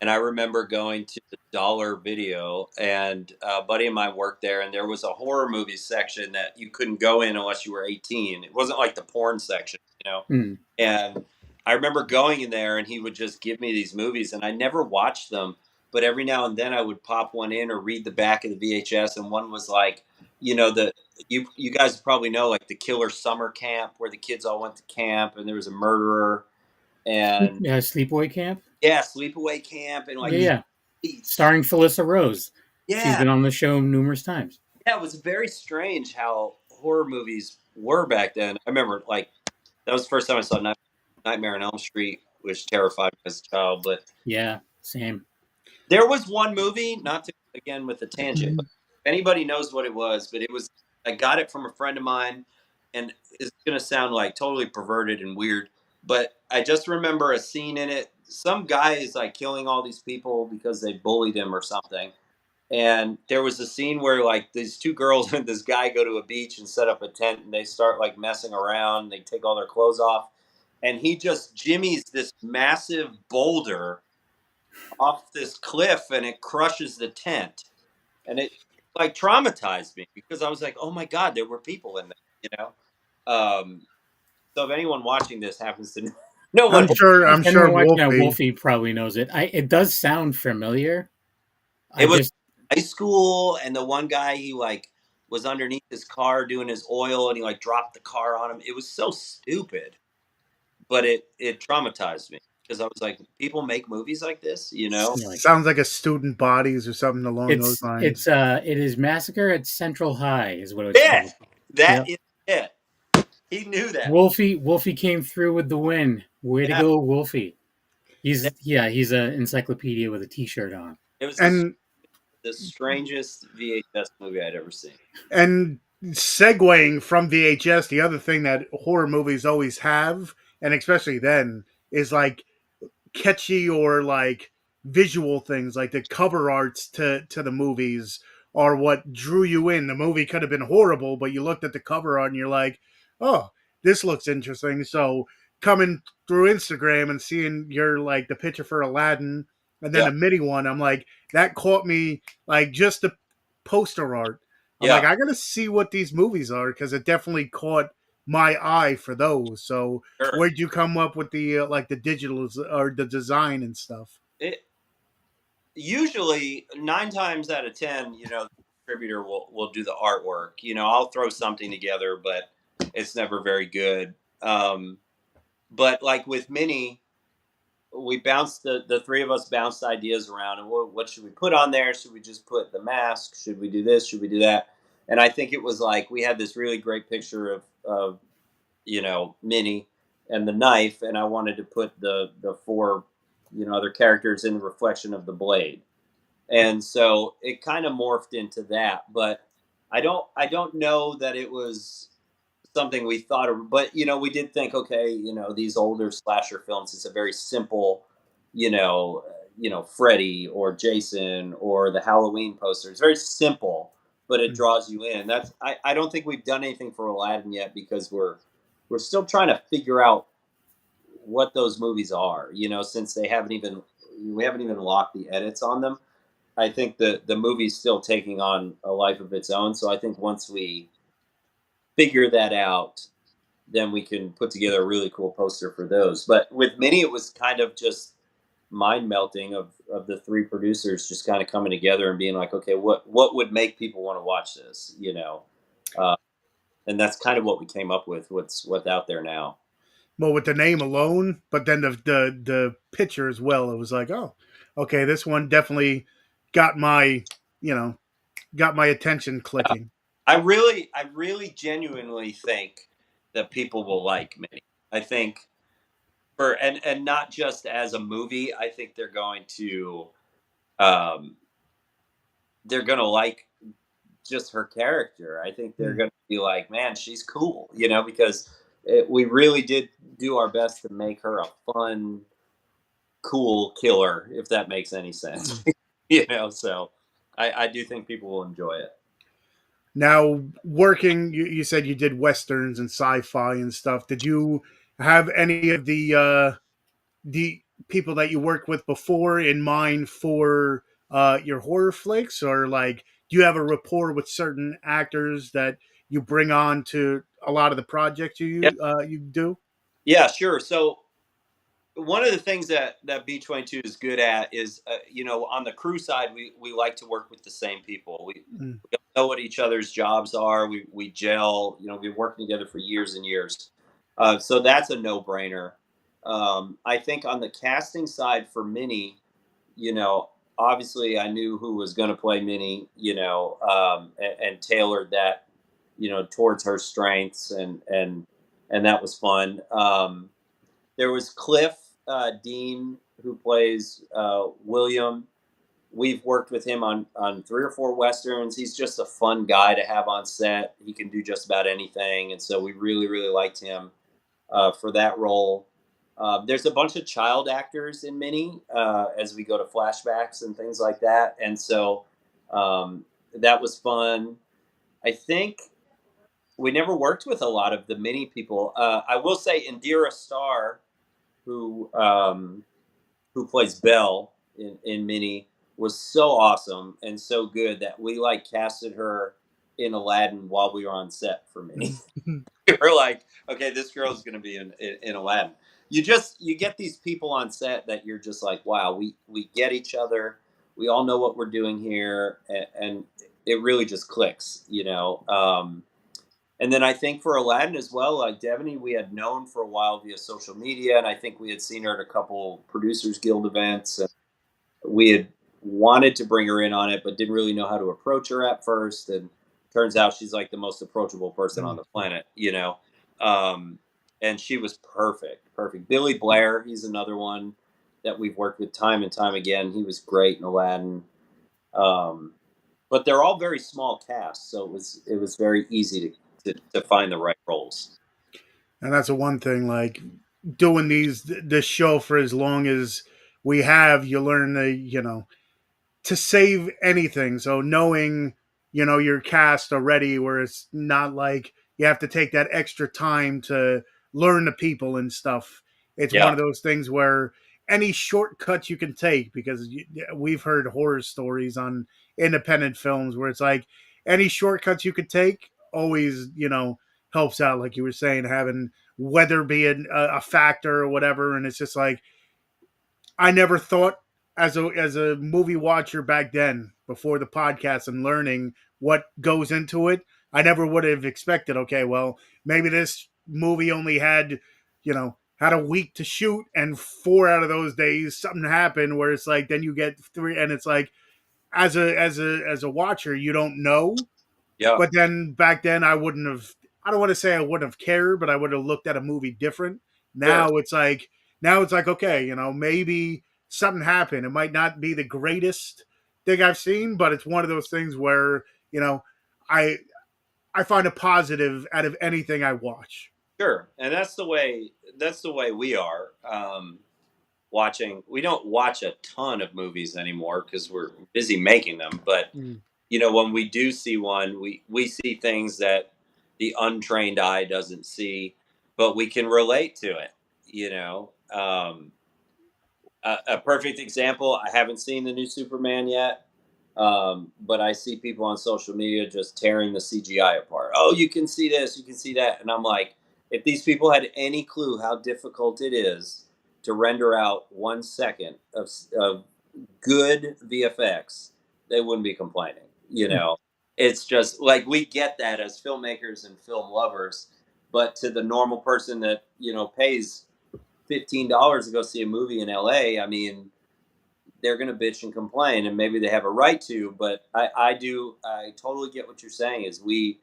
and I remember going to the Dollar Video, and a buddy of mine worked there, and there was a horror movie section that you couldn't go in unless you were 18. It wasn't like the porn section, you know. And I remember going in there, and he would just give me these movies, and I never watched them, but every now and then I would pop one in or read the back of the VHS, and one was like, you know, you guys probably know, like the Killer Summer Camp, where the kids all went to camp, and there was a murderer. And Sleepaway Camp. Yeah, Sleepaway Camp, and like starring Felissa Rose. Yeah, she's been on the show numerous times. Yeah, it was very strange how horror movies were back then. I remember like that was the first time I saw Nightmare on Elm Street, which terrified me as a child. But yeah, same. There was one movie, not to again with the tangent, but if anybody knows what it was, but I got it from a friend of mine, and it's going to sound like totally perverted and weird, but I just remember a scene in it. Some guy is like killing all these people because they bullied him or something. And there was a scene where like these two girls and this guy go to a beach and set up a tent, and they start like messing around. They take all their clothes off, and he just jimmies this massive boulder off this cliff, and it crushes the tent. And it like traumatized me because I was like, oh my God, there were people in there. So if anyone watching this happens to know I'm what, sure. I'm Anyone sure watching that, Wolfie. Wolfie probably knows it. It does sound familiar. it was high school, and the one guy, he like was underneath his car doing his oil, and he like dropped the car on him. It was so stupid, but it traumatized me because I was like, people make movies like this. Like, Sounds like a student bodies or something along those lines. it is Massacre at Central High is what it's Yeah, called. that Yep. is it. He knew that. Wolfie came through with the win. Way to Yeah. go, Wolfie. He's an encyclopedia with a T-shirt on. It was And the strangest VHS movie I'd ever seen. and segueing from VHS, the other thing that horror movies always have, and especially then, is like catchy or like visual things, like the cover arts to the movies are what drew you in. The movie could have been horrible, but you looked at the cover art and you're like, oh, this looks interesting. So coming through Instagram and seeing your like the picture for Aladdin and then Yeah. a Minnie one, I'm like, that caught me, like just the poster art. I'm Yeah. like, I gotta see what these movies are because it definitely caught my eye for those. So Sure. where'd you come up with the like the digital or the design and stuff? It usually 9 times out of 10, the distributor will do the artwork. I'll throw something together, but it's never very good. But like with Minnie, we bounced the three of us bounced ideas around, and what should we put on there? Should we just put the mask? Should we do this? Should we do that? And I think it was like we had this really great picture of Minnie and the knife, and I wanted to put the four other characters in the reflection of the blade, and so it kind of morphed into that. But I don't know that it was something we thought of, but we did think, okay, these older slasher films, it's a very simple, Freddy or Jason or the Halloween poster. It's very simple, but it draws you in. I don't think we've done anything for Aladdin yet because we're still trying to figure out what those movies are, since we haven't even locked the edits on them. I think the movie's still taking on a life of its own. So I think once we figure that out, then we can put together a really cool poster for those. But with Minnie, it was kind of just mind melting of the three producers just kind of coming together and being like, okay, what would make people want to watch this, and that's kind of what we came up with. What's out there now. Well, with the name alone, but then the picture as well, it was like, oh, okay, this one definitely got my attention clicking. I really genuinely think that people will like Minnie. I think and not just as a movie. I think they're going to like just her character. I think they're going to be like, man, she's cool, because we really did do our best to make her a fun, cool killer, if that makes any sense. So I do think people will enjoy it. Now, working, you said you did westerns and sci-fi and stuff. Did you have any of the people that you worked with before in mind for your horror flicks, or like, do you have a rapport with certain actors that you bring on to a lot of the projects you do? Yeah, sure. So one of the things that B-22 is good at is, on the crew side, we like to work with the same people. We know what each other's jobs are. We gel. We've been working together for years and years. So that's a no-brainer. I think on the casting side for Minnie, obviously I knew who was going to play Minnie, and tailored that, towards her strengths, and that was fun. There was Cliff Dean, who plays William. we've worked with him on 3 or 4 westerns. He's just a fun guy to have on set. He can do just about anything, and so we really really liked him for that role. There's a bunch of child actors in Minnie as we go to flashbacks and things like that, and so that was fun. I think we never worked with a lot of the Minnie people. I will say Indira Starr, who plays Belle in Minnie, was so awesome and so good that we like casted her in Aladdin while we were on set for Minnie. We were like, okay, this girl's going to be in Aladdin. You get these people on set that you're just like, wow, we get each other. We all know what we're doing here, and it really just clicks, you know. And then I think for Aladdin as well, like Devaney, we had known for a while via social media, and I think we had seen her at a couple Producers Guild events. And we had wanted to bring her in on it, but didn't really know how to approach her at first. And turns out she's like the most approachable person on the planet, you know. And she was perfect. Billy Blair, he's another one that we've worked with time and time again. He was great in Aladdin. But they're all very small casts, so it was very easy to find the right roles. And that's the one thing, like doing this show for as long as we have, you learn to save anything. So knowing, your cast already, where it's not like you have to take that extra time to learn the people and stuff. It's one of those things where any shortcuts you can take, because we've heard horror stories on independent films where it's like any shortcuts you could take always, helps out. Like you were saying, having weather be a factor or whatever. And it's just like, I never thought as a movie watcher back then, before the podcast and learning what goes into it, I never would have expected, okay, well, maybe this movie only had a week to shoot, and 4 out of those days something happened where it's like, then you get 3, and it's like, as a watcher, you don't know. Yeah. But then back then I don't want to say I wouldn't have cared, but I would have looked at a movie different. Now it's like, okay, maybe something happened. It might not be the greatest thing I've seen, but it's one of those things where, I find a positive out of anything I watch. Sure. And that's the way we are. Watching, we don't watch a ton of movies anymore because we're busy making them. But, when we do see one, we see things that the untrained eye doesn't see, but we can relate to it, A perfect example, I haven't seen the new Superman yet, but I see people on social media just tearing the CGI apart. Oh, you can see this, you can see that. And I'm like, if these people had any clue how difficult it is to render out 1 second of good VFX, they wouldn't be complaining. It's just like, we get that as filmmakers and film lovers, but to the normal person that, pays $15 to go see a movie in LA, I mean, they're going to bitch and complain, and maybe they have a right to, but I totally get what you're saying, is we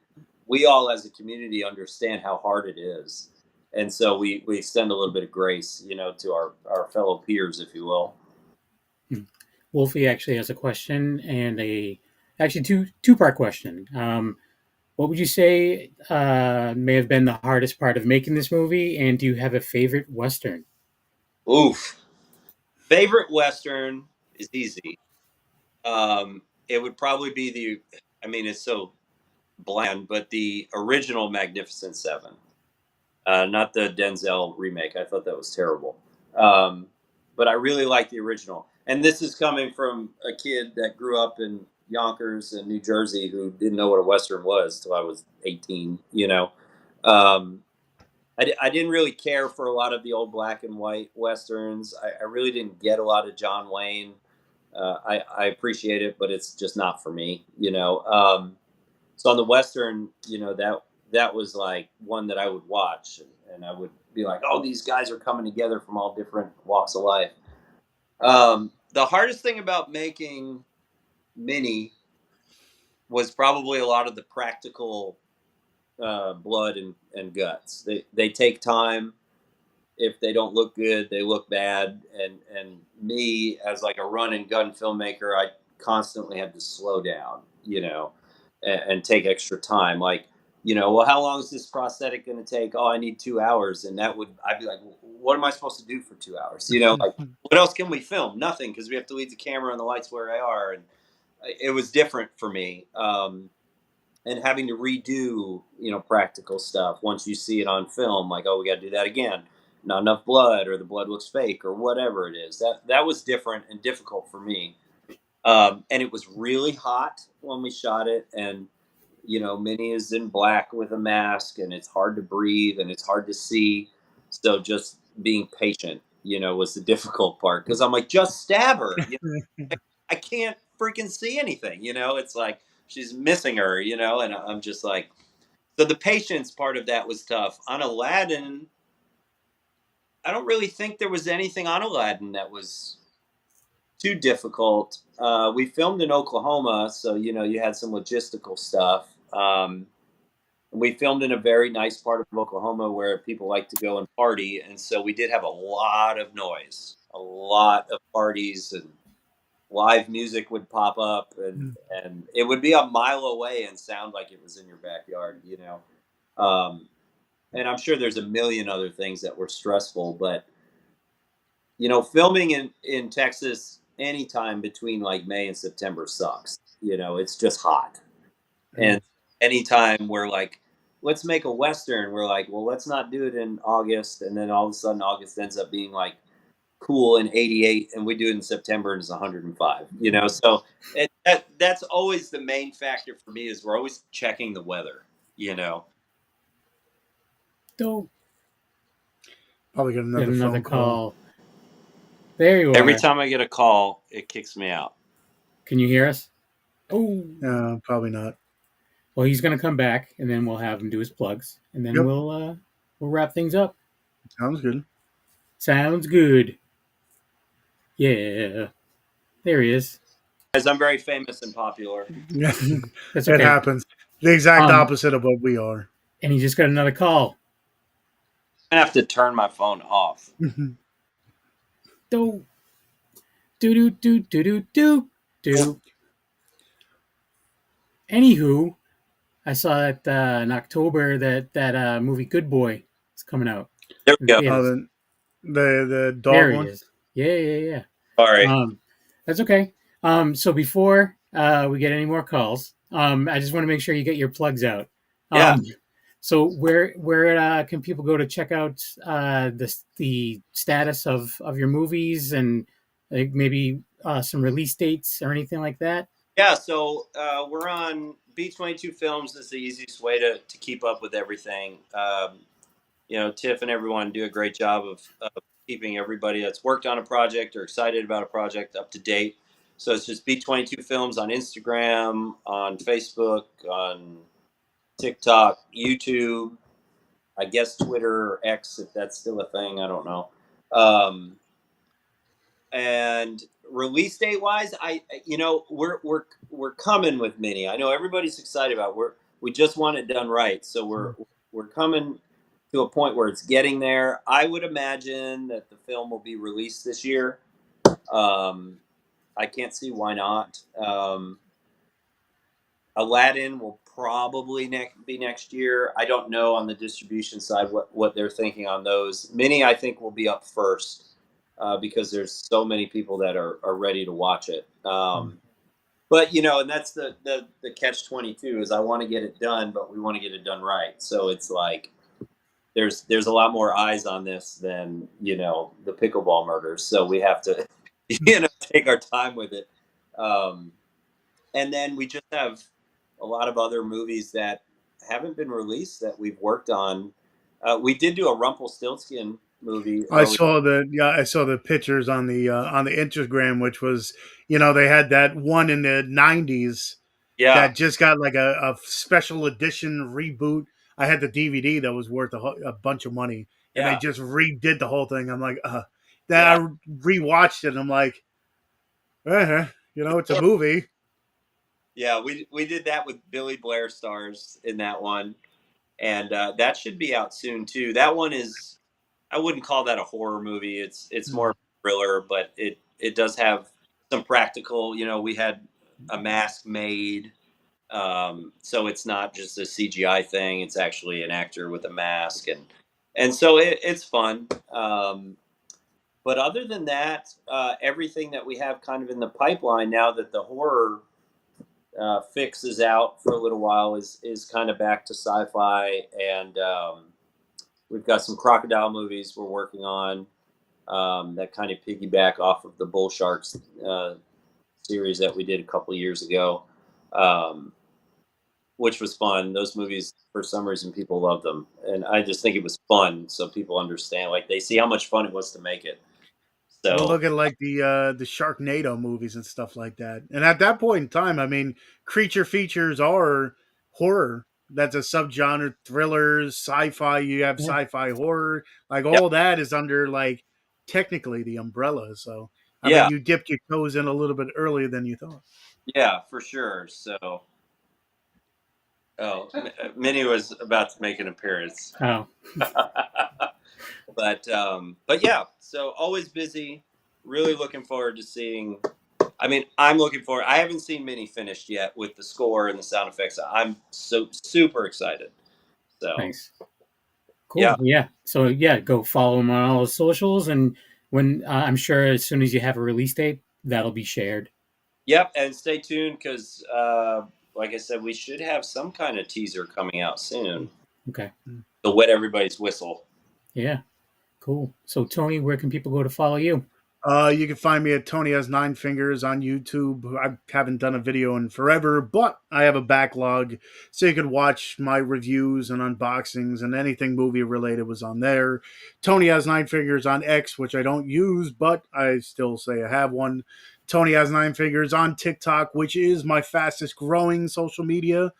all as a community understand how hard it is. And so we extend a little bit of grace, to our fellow peers, if you will. Wolfie actually has a question, and actually two-part question. What would you say may have been the hardest part of making this movie, and do you have a favorite Western? Oof. Favorite Western is easy. It would probably be it's so bland, but the original Magnificent Seven. Not the Denzel remake. I thought that was terrible. But I really like the original. And this is coming from a kid that grew up in Yonkers and New Jersey who didn't know what a Western was till I was 18, I didn't really care for a lot of the old black and white Westerns. I really didn't get a lot of John Wayne. I appreciate it, but it's just not for me, So on the Western, that was like one that I would watch, and I would be like, oh, these guys are coming together from all different walks of life. The hardest thing about making Minnie was probably a lot of the practical blood and guts. They take time. if they don't look good, they look bad. And me as like a run and gun filmmaker, I constantly had to slow down, and take extra time. Like, well, how long is this prosthetic going to take? Oh, I need 2 hours. And I'd be like, what am I supposed to do for 2 hours? Like, what else can we film? Nothing, because we have to leave the camera and the lights where they are. And it was different for me. And having to redo, practical stuff once you see it on film, like, oh, we got to do that again. Not enough blood, or the blood looks fake, or whatever it is. That was different and difficult for me. And it was really hot when we shot it. And, Minnie is in black with a mask, and it's hard to breathe and it's hard to see. So just being patient, was the difficult part, because I'm like, just stab her. I can't freaking see anything, it's like she's missing her, and I'm just like, so the patience part of that was tough. On Aladdin, I don't really think there was anything on Aladdin that was too difficult. We filmed in Oklahoma, so, you had some logistical stuff. We filmed in a very nice part of Oklahoma where people like to go and party. And so we did have a lot of noise, a lot of parties, and live music would pop up, and it would be a mile away and sound like it was in your backyard, and I'm sure there's a million other things that were stressful, but filming in Texas anytime between like May and September sucks. It's just hot. And anytime we're like, let's make a Western, we're like, well, let's not do it in August. And then all of a sudden August ends up being like cool in 88, and we do it in September and it's 105, so that's always the main factor for me, is we're always checking the weather. Don't Probably get another phone call. There you are. Every time I get a call, it kicks me out. Can you hear us? Oh, probably not. Well, he's going to come back, and then we'll have him do his plugs, and then we'll wrap things up. Sounds good. Sounds good. Yeah. There he is. Guys, I'm very famous and popular. Yeah, That's okay. It happens. The exact opposite of what we are. And he just got another call. I have to turn my phone off. Do do do do do do do. Anywho, I saw that in October that movie Good Boy is coming out. There we go. The dog there one. He is. Yeah. All right. That's okay. So before we get any more calls, I just want to make sure you get your plugs out. Yeah. So where can people go to check out the status of your movies, and maybe some release dates or anything like that? Yeah, so we're on B22 Films. Is the easiest way to keep up with everything. Tiff and everyone do a great job of keeping everybody that's worked on a project or excited about a project up to date. So it's just B22 Films on Instagram, on Facebook, on TikTok, YouTube, I guess Twitter or X, if that's still a thing. I don't know. And release date wise, we're coming with Minnie. I know everybody's excited about it. We just want it done right. So we're coming to a point where it's getting there. I would imagine that the film will be released this year. I can't see why not. Aladdin will probably be next year. I don't know on the distribution side what they're thinking on those. Minnie, I think, will be up first because there's so many people that are ready to watch it. But, and that's the catch-22 is I want to get it done, but we want to get it done right. So it's like there's a lot more eyes on this than, the pickleball murders. So we have to, take our time with it. And then we just have a lot of other movies that haven't been released that we've worked on. We did do a Rumpelstiltskin movie. I saw the pictures on the Instagram, which was, they had that one in the 90s that just got like a special edition reboot. I had the DVD that was worth a bunch of money, and they just redid the whole thing. I'm like, I rewatched it, and I'm like, it's a movie. Yeah, we did that with Billy Blair stars in that one, and that should be out soon too. That one is I wouldn't call that a horror movie. It's more of a thriller, but it does have some practical. You know, we had a mask made, so it's not just a CGI thing. It's actually an actor with a mask, and so it's fun. But other than that, everything that we have kind of in the pipeline now that the horror fix is out for a little while is kind of back to sci-fi, and we've got some crocodile movies we're working on that kind of piggyback off of the Bull Sharks series that we did a couple of years ago, which was fun. Those movies, for some reason, people love them, and I just think it was fun, so people understand. Like they see how much fun it was to make it. So Well, look at like the Sharknado movies and stuff like that. And at that point in time, I mean, creature features are horror. That's a subgenre. Thrillers, sci-fi. You have Yeah. sci-fi horror. Like Yep. all that is under like technically the umbrella. So I Yeah. bet you dipped your toes in a little bit earlier than you thought. yeah, for sure. So, Minnie was about to make an appearance. Oh, But yeah, so always busy. Really looking forward to seeing. I mean, I'm looking forward. I haven't seen Minnie finished yet with the score and the sound effects. I'm so super excited. So nice. Cool. Yeah. Yeah. So yeah, go follow him on all his socials, and when I'm sure as soon as you have a release date, that'll be shared. Yep, and stay tuned because, like I said, we should have some kind of teaser coming out soon Okay. to wet everybody's whistle. Yeah. Cool. So Tony, where can people go to follow you? You can find me at Tony Has Nine Fingers on YouTube. I haven't done a video in forever, but I have a backlog, so you can watch my reviews and unboxings, and anything movie related was on there. Tony Has Nine Fingers on X, which I don't use, but I still say I have one. Tony Has Nine Fingers on TikTok, which is my fastest growing social media.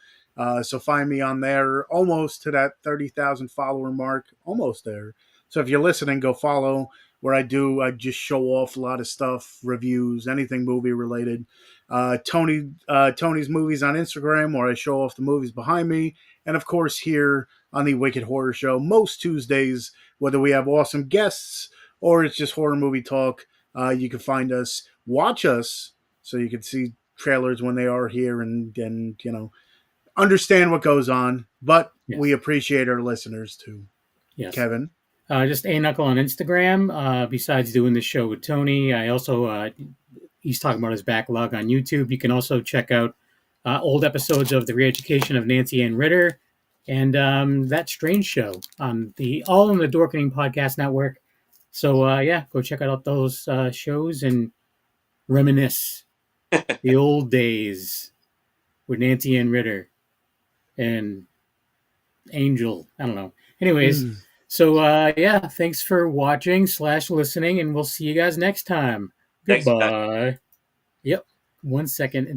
So find me on there, almost to that 30,000 follower mark, almost there. So if you're listening, go follow. Where I just show off a lot of stuff, reviews, anything movie related. Tony's movies on Instagram, where I show off the movies behind me, and of course here on the Wicked Horror Show most Tuesdays, whether we have awesome guests or it's just horror movie talk. You can find us, watch us, so you can see trailers when they are here, and understand what goes on. But Yes. we appreciate our listeners too. Yes. Kevin. Just A Knuckle on Instagram. Besides doing this show with Tony, I also he's talking about his backlog on YouTube. You can also check out old episodes of The Re-Education of Nancy Ann Ritter and That Strange Show on all on the Dorkening Podcast Network. So yeah, go check out those shows and reminisce the old days with Nancy Ann Ritter and Angel. I don't know. Anyways. So, yeah, thanks for watching / listening, and we'll see you guys next time. Thanks, Goodbye. Yep. 1 second.